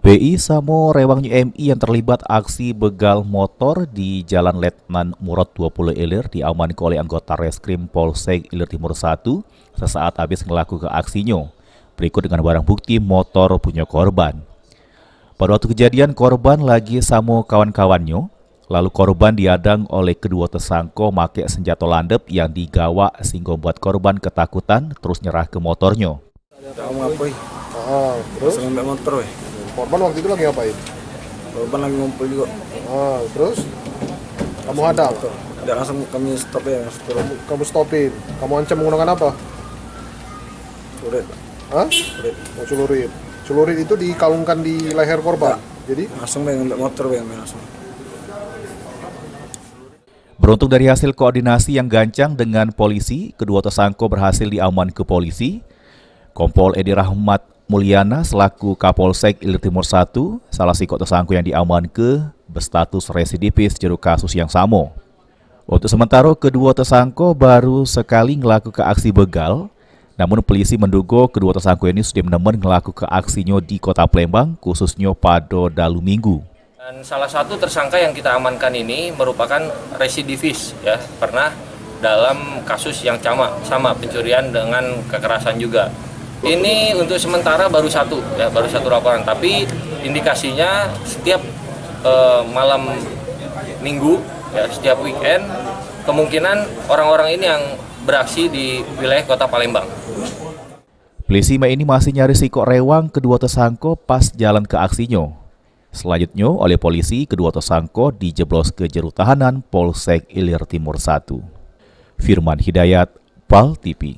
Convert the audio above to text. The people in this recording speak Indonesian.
PI Samo Rewang UMI yang terlibat aksi begal motor di Jalan Letnan Murad 20 Ilir diamankan oleh anggota Reskrim Polsek Ilir Timur 1 sesaat habis melakukan aksinya. Berikut dengan barang bukti motor punya korban. Pada waktu kejadian, korban lagi sama kawan-kawannya, lalu korban diadang oleh kedua tersangka make senjata landep yang digawa sehingga membuat korban ketakutan terus nyerah ke motornya. Kamu ngapain? Terus Ngambil motor, weh. korban waktu itu lagi ngapain? Korban lagi ngumpul juga. Terus kamu hadang, Tidak langsung kami stop ya, kamu stopin, kamu ancam menggunakan apa? sulit. Sulit. Mau celurit. Celurit itu dikalungkan di leher korban. Jadi Langsung weh ngambil motor, weh, langsung. Beruntung dari hasil koordinasi yang gancang dengan polisi, kedua tersangka berhasil diamankan ke polisi. Kompol Edi Rahmat Mulyana selaku Kapolsek Ilir Timur 1, salah si tersangka yang diamankan berstatus residivis jero kasus yang sama. Untuk sementara, kedua tersangka baru sekali melakukan aksi begal, namun polisi menduga kedua tersangka ini sudah menemukan melakukan aksinya di Kota Palembang, khususnya pada dalu minggu. Dan salah satu tersangka yang kita amankan ini merupakan residivis, ya, pernah dalam kasus yang sama pencurian dengan kekerasan juga. Ini untuk sementara baru satu laporan, tapi indikasinya setiap malam minggu, ya, setiap weekend kemungkinan orang-orang ini yang beraksi di wilayah Kota Palembang. Polisi ini masih nyari sikok rewang kedua tersangka pas jalan ke aksinya. Selanjutnya, oleh polisi, kedua tersangka dijeblos ke jero tahanan Polsek Ilir Timur 1. Firman Hidayat, PAL TV.